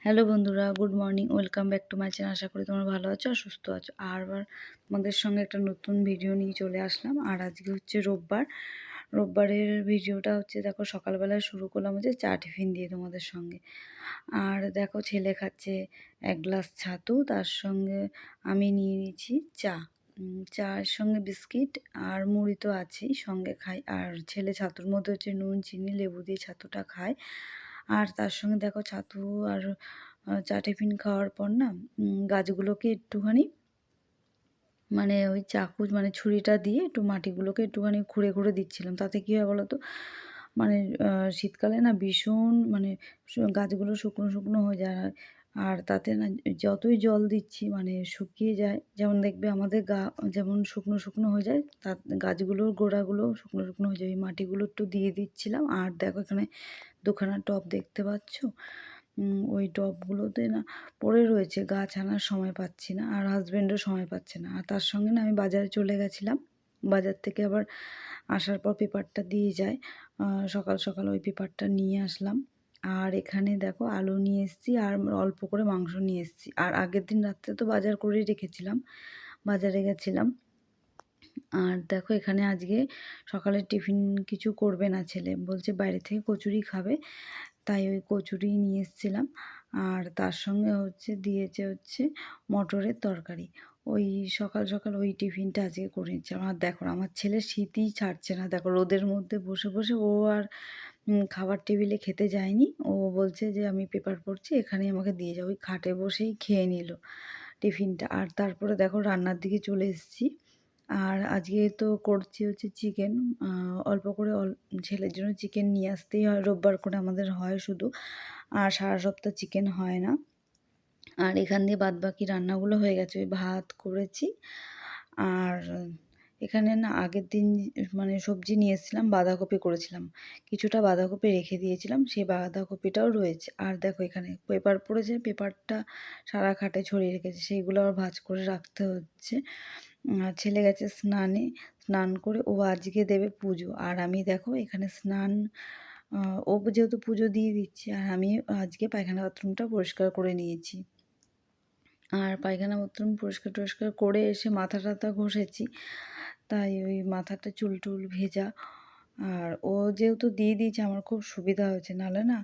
Hello বন্ধুরা, good morning. Welcome back to my channel. আশা করি তোমরা ভালো আছো আর সুস্থ আছো। আবার তোমাদের সঙ্গে একটা নতুন ভিডিও নিয়ে চলে আসলাম। আর আজকে হচ্ছে রোববার। রোববারের ভিডিওটা হচ্ছে দেখো সকালবেলায় শুরু করলাম হচ্ছে চা টিফিন দিয়ে তোমাদের সঙ্গে। আর দেখো ছেলে খাচ্ছে 1 গ্লাস ছাতু, তার সঙ্গে আমি নিয়ে নিয়েছি চা। চায়ের সঙ্গে বিস্কিট আর মুড়ি তো আছেই, সঙ্গে খাই। আর ছেলে ছাতুর মধ্যে হচ্ছে নুন চিনি লেবু দিয়ে ছাতুটা খায়। আর তার সঙ্গে দেখো ছাতু আর চা টিফিন খাওয়ার পর না গাছগুলোকে একটুখানি মানে ওই চাকু মানে ছুরিটা দিয়ে একটু মাটিগুলোকে একটুখানি খুঁড়ে খুঁড়ে দিচ্ছিলাম। তাতে কী হয় বলো তো, মানে শীতকালে না ভীষণ মানে গাছগুলো শুকনো শুকনো হয়ে যায়। আর তাতে না যতই জল দিচ্ছি মানে শুকিয়ে যায়। যেমন দেখবে আমাদের গা যেমন শুকনো শুকনো হয়ে যায়, তার গাছগুলোর গোড়াগুলোও শুকনো শুকনো হয়ে যায়। ওই মাটিগুলো একটু দিয়ে দিচ্ছিলাম। আর দেখো এখানে দুখানা টব দেখতে পাচ্ছ, ওই টবগুলোতে না পড়ে রয়েছে, গাছ আনার সময় পাচ্ছি না, আর হাজব্যান্ডও সময় পাচ্ছে না। আর তার সঙ্গে না আমি বাজারে চলে গেছিলাম। বাজার থেকে আবার আসার পর পেপারটা দিয়ে যায়, সকাল সকাল ওই পেপারটা নিয়ে আসলাম। আর এখানে দেখো আলু নিয়ে এসেছি আর অল্প করে মাংস নিয়ে এসেছি। আর আগের দিন রাত্রে তো বাজার করেই রেখেছিলাম, বাজারে গেছিলাম। আর দেখো এখানে আজকে সকালের টিফিন কিছু করবে না ছেলে, বলছে বাইরে থেকে কচুরি খাবে, তাই ওই কচুরি নিয়ে এসেছিলাম। আর তার সঙ্গে দিয়েছে মটরের তরকারি। ওই সকাল সকাল ওই টিফিনটা আজকে করে নিচ্ছিলাম। আর দেখো আমার ছেলের শীতই ছাড়ছে না, দেখো রোদের মধ্যে বসে বসে ও আর খাবার টেবিলে খেতে যায়নি। ও বলছে যে আমি পেপার পড়ছি, এখানেই আমাকে দিয়ে যাও। ওই খাটে বসেই খেয়ে নিল টিফিনটা। আর তারপরে দেখো রান্নার দিকে চলে এসেছি। আর আজকে তো করছি চিকেন, অল্প করে ছেলের জন্য চিকেন নিয়ে আসতেই হয়, রোববার করে আমাদের হয় শুধু, আর সারা সপ্তাহ চিকেন হয় না। আর এখান দিয়ে বাদবাকি রান্নাগুলো হয়ে গেছে। ওই ভাত করেছি। আর এখানে না আগের দিন মানে সবজি নিয়ে এসেছিলাম, বাঁধাকপি করেছিলাম, কিছুটা বাঁধাকপি রেখে দিয়েছিলাম, সেই বাঁধাকপিটাও রয়েছে। আর দেখো এখানে পেপার পড়েছে, পেপারটা সারা খাটে ছড়িয়ে রেখেছে, সেইগুলো আবার ভাঁজ করে রাখতে হচ্ছে। আর ছেলে গেছে স্নানে, স্নান করে ও আজকে দেবে পুজো। আর আমি দেখো এখানে ও যেহেতু পুজো দিয়ে দিচ্ছে, আর আমি আজকে পায়খানা বাথরুমটা পরিষ্কার করে নিয়েছি। আর পায়খানা বাথরুম পরিষ্কার টরিষ্কার করে এসে মাথা টাথা ঘষেছি, তাই ওই মাথাটা চুল টুল ভেজা। আর ও যেহেতু দিয়ে দিয়েছে আমার খুব সুবিধা হয়েছে, নাহলে না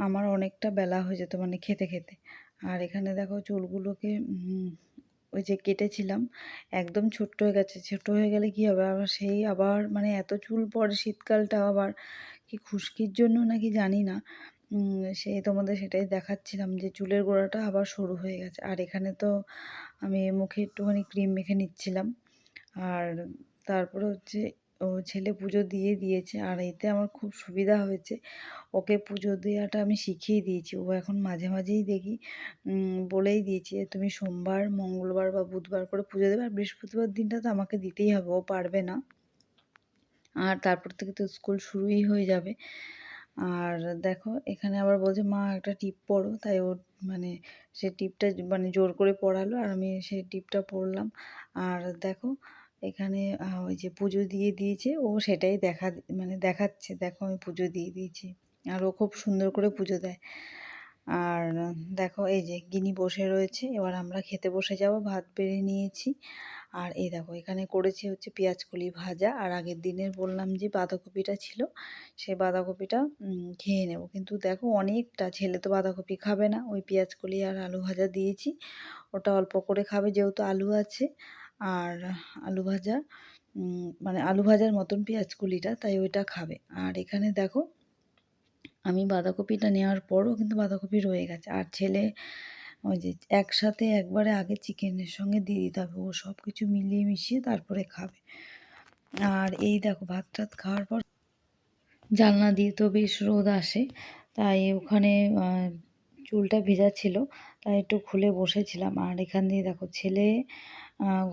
আমার অনেকটা বেলা হয়ে যেত মানে খেতে খেতে। আর এখানে দেখো চুলগুলোকে ওই যে কেটেছিলাম, একদম ছোট্ট হয়ে গেছে। ছোটো হয়ে গেলে কী হবে, আবার সেই আবার মানে এত চুল পড়ে শীতকালটা, আবার কি খুশকির জন্য নাকি জানি না, সেই তোমাদের সেটাই দেখাচ্ছিলাম যে চুলের গোড়াটা আবার সরু হয়ে গেছে। আর এখানে তো আমি মুখে একটুখানি ক্রিম মেখে নিচ্ছিলাম। আর তারপরে ও ছেলে পুজো দিয়ে দিয়েছে, আর এতে আমার খুব সুবিধা হয়েছে, ওকে পুজো দেওয়াটা আমি শিখিয়ে দিয়েছি। ও এখন মাঝে মাঝেই দেখি বলেই দিয়েছি যে তুমি সোমবার মঙ্গলবার বা বুধবার করে পুজো দেবে, আর বৃহস্পতিবার দিনটা তো আমাকে দিতেই হবে, ও পারবে না। আর তারপর থেকে তো স্কুল শুরুই হয়ে যাবে। আর দেখো এখানে আবার বলছে মা একটা টিপ পড়ো, তাই ও মানে সে টিপটা মানে জোর করে পড়ালো, আর আমি সেই টিপটা পড়লাম। আর দেখো এখানে ওই যে পুজো দিয়ে দিয়েছে, ও সেটাই মানে দেখাচ্ছে, দেখো আমি পুজো দিয়ে দিয়েছি। আর ও খুব সুন্দর করে পুজো দেয়। আর দেখো এই যে গিনি বসে রয়েছে, এবার আমরা খেতে বসে যাব, ভাত বেড়ে নিয়েছি। আর এই দেখো এখানে করেছি পেঁয়াজকলি ভাজা। আর আগের দিনের বললাম যে বাঁধাকপিটা ছিল, সেই বাঁধাকপিটা খেয়ে নেব। কিন্তু দেখো অনেকটা, ছেলে তো বাঁধাকপি খাবে না, ওই পেঁয়াজকলি আর আলু ভাজা দিয়েছি, ওটা অল্প করে খাবে যেহেতু আলু আছে। আর আলু ভাজা মানে আলু ভাজার মতন পেঁয়াজকলিটা, তাই ওইটা খাবে। আর এখানে দেখো আমি বাঁধাকপিটা নেওয়ার পরও কিন্তু বাঁধাকপি রয়ে গেছে। আর ছেলে ওই যে একসাথে একবারে আগে চিকেনের সঙ্গে দিয়ে দিতে হবে, ও সব কিছু মিলিয়ে মিশিয়ে তারপরে খাবে। আর এই দেখো ভাত টাত খাওয়ার পর জানলা দিয়ে তো বেশ রোদ আসে, তাই ওখানে চুলটা ভেজা ছিল, তাই একটু খুলে বসেছিলাম। আর এখান দিয়ে দেখো ছেলে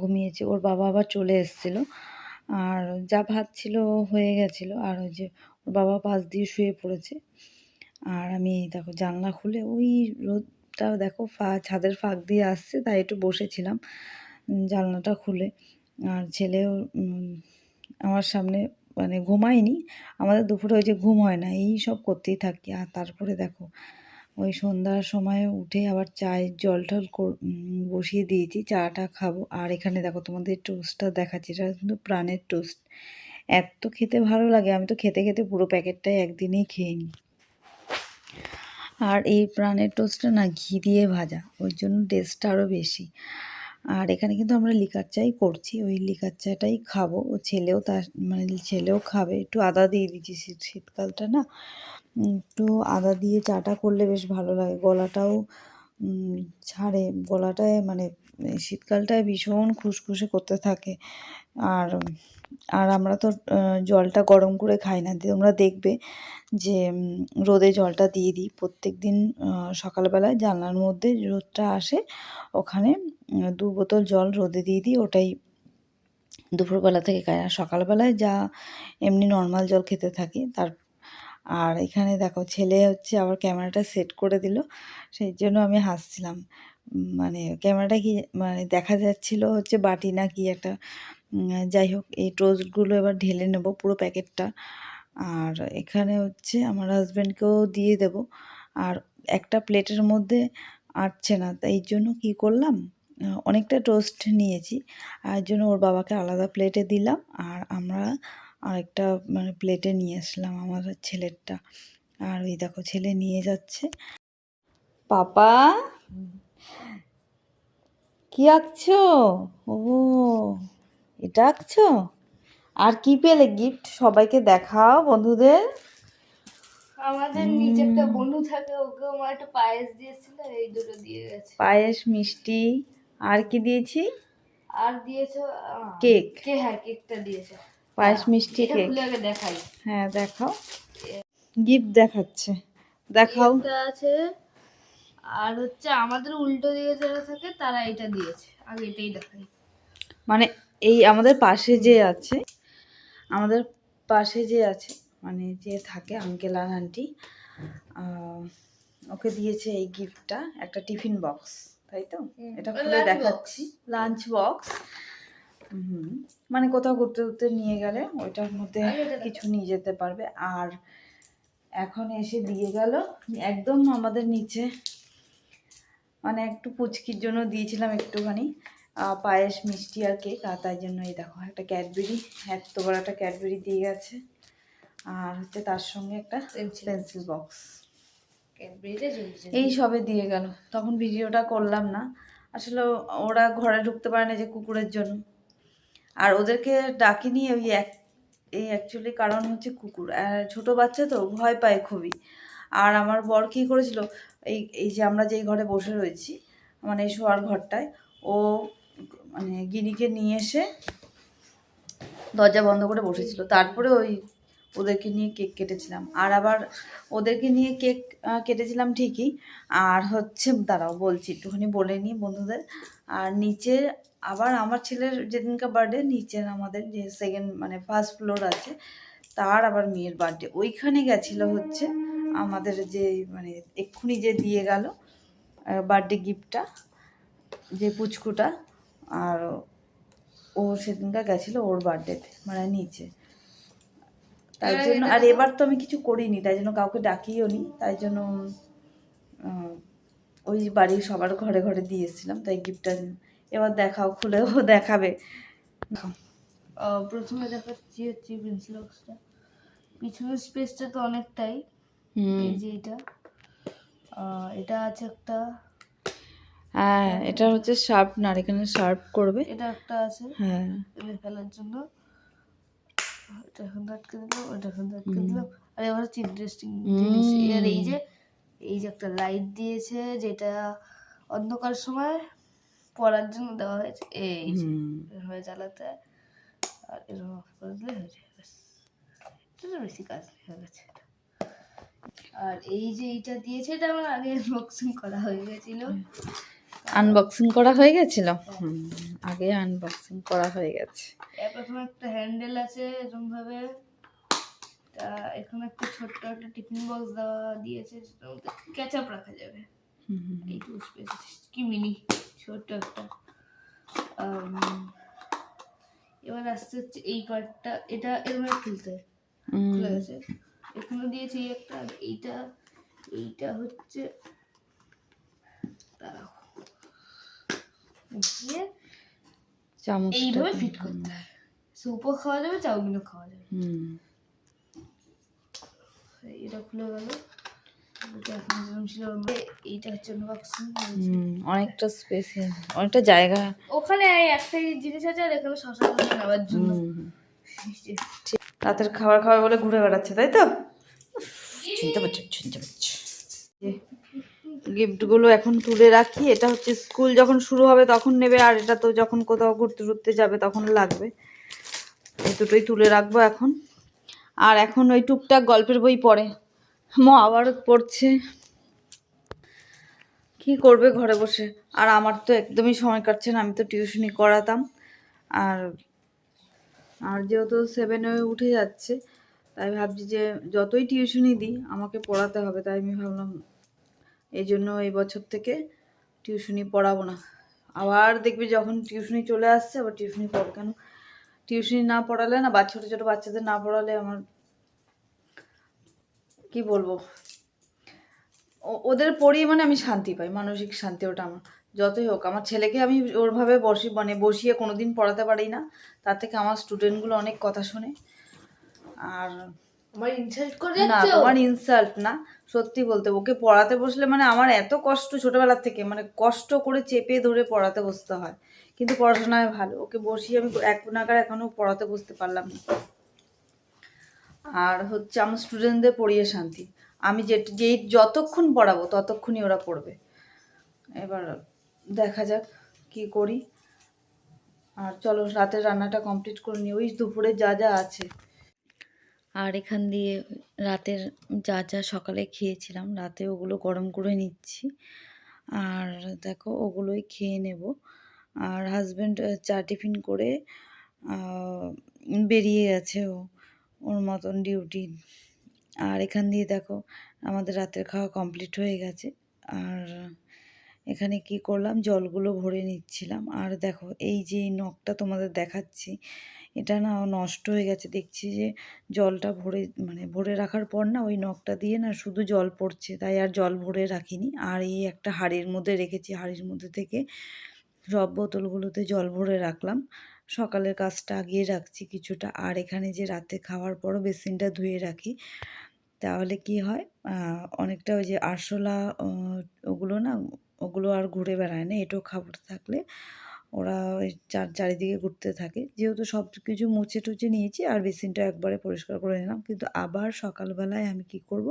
ঘুমিয়েছে, ওর বাবা আবার চলে এসেছিলো। আর যা ভাত ছিল হয়ে গেছিলো, আর ওই যে ওর বাবা পাশ দিয়ে শুয়ে পড়েছে। আর আমি দেখো জানলা খুলে ওই রোদটা দেখো ছাদের ফাঁক দিয়ে আসছে, তাই একটু বসেছিলাম জানলাটা খুলে। আর ছেলেও আমার সামনে ঘুমায়নি, আমাদের দুপুরে ওই যে ঘুম হয় না, এই সব করতেই থাকি। আর তারপরে দেখো ওই সন্ধ্যার সময় উঠে আবার চায়ের জল টল বসিয়ে দিয়েছি, চাটা খাবো। আর এখানে দেখো তোমাদের টোস্টটা দেখাচ্ছি, এটা কিন্তু প্রাণের টোস্ট, এত খেতে ভালো লাগে, আমি তো খেতে খেতে পুরো প্যাকেটটাই একদিনেই খেয়ে নিই। আর এই প্রাণের টোস্টটা না ঘি দিয়ে ভাজা, ওই জন্য টেস্টটা আরও বেশি। আর এখানে কিন্তু আমরা লিকার চাই করছি, ওই লিকার চাটাই খাবো। ও ছেলেও তার মানে ছেলেও খাবে, একটু আদা দিয়ে দিচ্ছি, শীতকালটা না, একটু আদা দিয়ে চাটা করলে বেশ ভালো লাগে, গলাটাও ছাড়ে, গলাটায় মানে শীতকালটায় ভীষণ খুসখুসে করতে থাকে। আর আর আমরা তো জলটা গরম করে খাই না, তোমরা দেখবে যে রোদে জলটা দিয়ে দিই প্রত্যেক দিন। সকালবেলায় জানলার মধ্যে রোদটা আসে, ওখানে 2 বোতল জল রোদে দিয়ে দিই, ওটাই দুপুরবেলা থেকে খাই। আর সকালবেলায় যা এমনি নর্মাল জল খেতে থাকি তার। আর এখানে দেখো ছেলে হচ্ছে আবার ক্যামেরাটা সেট করে দিল, সেই জন্য আমি হাসছিলাম। মানে ক্যামেরাটা কি মানে দেখা যাচ্ছিল হচ্ছে বাটি না কি একটা। যাই হোক, এই টোস্টগুলো এবার ঢেলে নেব পুরো প্যাকেটটা। আর এখানে হচ্ছে আমার হাজব্যান্ডকেও দিয়ে দেব। আর একটা প্লেটের মধ্যে আটছে না, তাই জন্য কি করলাম, অনেকটা টোস্ট নিয়েছি, আর জন্য ওর বাবাকে আলাদা প্লেটে দিলাম, আর আমরা আরেকটা মানে প্লেটে নিয়ে আসলাম আমার ছেলেরটা। আর ওই দেখো ছেলে নিয়ে যাচ্ছে। পাপা কি আঁকছো? ও এটা আঁকছো? আর কি পেলে গিফট সবাইকে দেখাও বন্ধুদের। আমাদের নিচে একটা বন্ধু থাকে, ওকে আমার একটা পায়েস দিয়েছিল, এই দুটো দিয়ে গেছে। পায়েস, মিষ্টি, আর কি দিয়েছি? আর দিয়েছে কেক। হ্যাঁ কেকটা দিয়েছে। পায়েস, মিষ্টি, এটা কেক। খুলে আগে দেখাই। হ্যাঁ দেখাও, গিফট দেখাচ্ছে, দেখাও। এটা আছে, আর হচ্ছে আমাদের উল্টো দিকে যারা থাকে তারা এটা দিয়েছে, আগে এটাই দেখাই। মানে এই আমাদের পাশে যে আছে, আমাদের পাশে যে আছে মানে যে থাকে আঙ্কেল আর আন্টি, ওকে দিয়েছে এই গিফটটা, একটা টিফিন বক্স, তাই তো? এটা খুলে দেখাচ্ছি, লাঞ্চ বক্স। মানে কোথাও ঘুরতে ঘুরতে নিয়ে গেলে ওইটার মধ্যে কিছু নিয়ে যেতে পারবে। আর এখন এসে দিয়ে গেল একদম আমাদের নিচে, মানে একটু পুচকির জন্য দিয়েছিলাম একটুখানি পায়েস, মিষ্টি আর কেক, আর তাই জন্য এই দেখো একটা ক্যাডবেরি, এত বড় একটা ক্যাডবেরি দিয়ে গেছে। আর হচ্ছে তার সঙ্গে একটা পেন্সিল বক্স, এই সবে দিয়ে গেল। তখন ভিডিওটা করলাম না, আসলে ওরা ঘরে ঢুকতে পারে না যে কুকুরের জন্য, আর ওদেরকে ডাকিনি ওই এই অ্যাকচুয়ালি কারণ হচ্ছে কুকুর, ছোট বাচ্চা তো ভয় পায় খুবই। আর আমার বর কী করেছিল, এই এই যে আমরা যেই ঘরে বসে রয়েছি মানে শোয়ার ঘরটায়, ও মানে গিনিকে নিয়ে এসে দরজা বন্ধ করে বসেছিল, তারপরে ওই ওদেরকে নিয়ে কেক কেটেছিলাম। আর আবার ওদেরকে নিয়ে কেক কেটেছিলাম ঠিকই, আর হচ্ছে দাঁড়াও বলছি একটুখানি বলে নিই বন্ধুদের। আর নিচে আবার আমার ছেলের যেদিনকার বার্থডে, নিচের আমাদের যে সেকেন্ড মানে ফার্স্ট ফ্লোর আছে, তার আবার মেয়ের বার্থডে, ওইখানে গেছিলো হচ্ছে আমাদের যে মানে এক্ষুনি যে দিয়ে গেল বার্থডে গিফটটা, যে পুচকুটা, আর ও সেদিনকার গেছিলো ওর বার্থডেতে মানে নিচে, তাই জন্য। আর এবার তো আমি কিছু করিনি, তাই জন্য কাউকে ডাকিও নি, তাই জন্য ওই বাড়ির সবার ঘরে ঘরে দিয়ে এসেছিলাম, তাই গিফটটা। এবার দেখাও, খুলেও দেখাবে। প্রথমে দেখাচ্ছি হচ্ছে পেন্সিল বক্সটা, পিছনের স্পেসটা তো অনেকটাই, এই যে এটা আছে একটা, হ্যাঁ এটা হচ্ছে শার্পনার, এখানে শার্প করবে, এটা একটা আছে হ্যাঁ ফেলার জন্য, এটা এখন আটকে দিলাম, ওটা এখন আটকে দিলাম। আর এবার হচ্ছে ইন্টারেস্টিং জিনিস, আর এই যে একটা লাইট দিয়েছে, যেটা অন্ধকার সময় পড়ার জন্য দেওয়া হয়েছে, এই যে এভাবে জ্বালাতে হয়, আর এরকম অফ করে দিলে হয়ে যায়, ব্যাস, এটা বেশি কাজ হয়ে গেছে। আর এই যে এইটা দিয়েছে, এটা আমার আগে আনবক্সিং করা হয়ে গেছিল। আনবক্সিং করা হয়ে গেছিল, আগে আনবক্সিং করা হয়ে গেছে। এর প্রথমে একটা হ্যান্ডেল আছে এরকম ভাবে, এখানে একটা ছোট্ট একটা টিফিন বক্স দেওয়া দিয়েছে, যেটার মধ্যে কেচাপ রাখা যাবে, এইটুকু স্পেস, কি মিনি ছোট্ট একটা। এবার আসতে হচ্ছে এই পার্টটা, এটা এরকম খুলতে খুলে গেছে, এখানে দিয়েছে এই একটা, আর এইটা এইটা হচ্ছে দাঁড়াও, দিয়ে চামচটা এইভাবে ফিট করতে হয়। স্যুপও খাওয়া যাবে, চাউমিনও খাওয়া যাবে। এটা খুলে গেল। এইটা হচ্ছে আনবক্সিং। অনেকটা স্পেসিয়াল, অনেকটা জায়গা। ওখানে একটাই জিনিস আছে আর এখানে শশা নেওয়ার জন্য। রাতের খাবার খাওয়া বলে ঘুরে বেড়াচ্ছে, তাই তো? শুনতে পাচ্ছ, শুনতে পাচ্ছ। গিফটগুলো এখন তুলে রাখি। এটা হচ্ছে স্কুল যখন শুরু হবে তখন নেবে, আর এটা তো যখন কোথাও ঘুরতে ঘুরতে যাবে তখন লাগবে। এই দুটোই তুলে রাখবো এখন। আর এখন ওই টুকটাক গল্পের বই পড়ে, মহাভারত পড়ছে। কি করবে ঘরে বসে? আর আমার তো একদমই সময় কাটছে না, আমি তো টিউশনি করাতাম। আর আর যেহেতু 7-এ উঠে যাচ্ছে, তাই ভাবছি যে যতই টিউশনি দিই আমাকে পড়াতে হবে। তাই আমি ভাবলাম এই জন্য এই বছর থেকে টিউশনি পড়াবো না। আবার দেখবি যখন টিউশনি চলে আসছে আবার টিউশনি পড়ো। কেন টিউশনি না পড়ালে না, ছোটো ছোটো বাচ্চাদের না পড়ালে আমার কি বলবো, ওদের পড়িয়ে মানে আমি শান্তি পাই, মানসিক শান্তি। ওটা আমার যতই হোক, আমার ছেলেকে আমি ওরভাবে বসিয়ে কোনোদিন পড়াতে পারি না। তার থেকে আমার স্টুডেন্টগুলো অনেক কথা শোনে। আর আমার ইনসাল্ট করে না, যাচ্ছে। তোমার ইনসাল্ট না, সত্যি বলতে ওকে পড়াতে বসলে মানে আমার এত কষ্ট, ছোটবেলার থেকে মানে কষ্ট করে চেপে ধরে পড়াতে বসতে হয়। কিন্তু পড়াশোনায় ভালো, ওকে বসিয়ে আমি এক নাগার এখনো পড়াতে বসতে পারলাম না। আর হচ্ছে আমার স্টুডেন্টদের পড়িয়ে শান্তি। আমি যেই যতক্ষণ পড়াবো ততক্ষণই ওরা পড়বে। এবার দেখা যাক কি করি। আর চলো রাতের রান্নাটা কমপ্লিট করে নিই, ওই দুপুরে যা যা আছে। আর এখান দিয়ে রাতের যা যা সকালে খেয়েছিলাম রাতে ওগুলো গরম করে নিচ্ছি। আর দেখো ওগুলোই খেয়ে নেব। আর হাজব্যান্ড চা টিফিন করে বেরিয়ে গেছে, ওর মতন ডিউটি। আর এখান দিয়ে দেখো আমাদের রাতের খাওয়া কমপ্লিট হয়ে গেছে। আর এখানে কি করলাম, জলগুলো ভরে নিচ্ছিলাম। আর দেখো এই যে নখটা তোমাদের দেখাচ্ছি, এটা না নষ্ট হয়ে গেছে। দেখছি যে জলটা ভরে রাখার পর না ওই নখটা দিয়ে না শুধু জল পড়ছে, তাই আর জল ভরে রাখিনি। আর এই একটা হাঁড়ির মধ্যে রেখেছি, হাঁড়ির মধ্যে থেকে সব বোতলগুলোতে জল ভরে রাখলাম। সকালের কাজটা আগিয়ে রাখছি কিছুটা। আর এখানে যে রাতে খাওয়ার পরও বেসিনটা ধুয়ে রাখি, তাহলে কি হয় অনেকটা ওই যে আরশোলা ওগুলো না, ওগুলো আর ঘুরে বেড়ায় না। এঁটো খাবার থাকলে ওরা ওই চারিদিকে ঘুরতে থাকে। যেহেতু সব কিছু মুছে টুছে নিয়েছি আর বেসিনটা একবারে পরিষ্কার করে নিলাম, কিন্তু আবার সকালবেলায় আমি কি করব,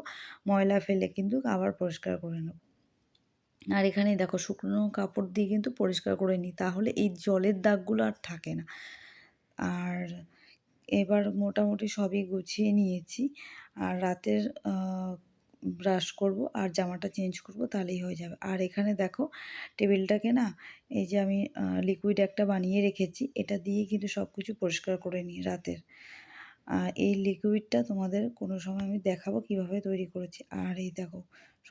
ময়লা ফেলে কিন্তু আবার পরিষ্কার করে নেব। আর এখানে দেখো শুকনো কাপড় দিয়ে কিন্তু পরিষ্কার করে নিই, তাহলে এই জলের দাগগুলো আর থাকে না। আর এবার মোটামুটি সবই গুছিয়ে নিয়েছি। আর রাতের ব্রাশ করব আর জামাটা চেঞ্জ করব, তাহলেই হয়ে যাবে। আর এখানে দেখো টেবিলটাকে না, এই যে আমি লিকুইড একটা বানিয়ে রেখেছি, এটা দিয়ে কিন্তু সব কিছু পরিষ্কার করে নিই রাতের। এই লিকুইডটা তোমাদের কোনো সময় আমি দেখাবো কিভাবে তৈরি করেছি। আর এই দেখো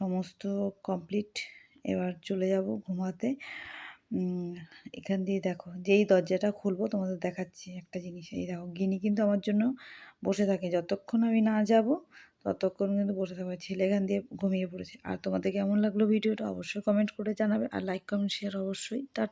সমস্ত কমপ্লিট। এবার চলে যাব ঘুমাতে। এখান দিয়ে দেখো যেই দরজাটা খুলবো তোমাদের দেখাচ্ছি একটা জিনিস। এই দেখো গিনি কিন্তু আমার জন্য বসে থাকে, যতক্ষণ আমি না যাব ততক্ষণ কিন্তু বসে থাকবে। ছেলে এখান দিয়ে ঘুমিয়ে পড়েছে। আর তোমাদের কেমন লাগলো ভিডিওটা অবশ্যই কমেন্ট করে জানাবে, আর লাইক কমেন্ট শেয়ার অবশ্যই। টাটা।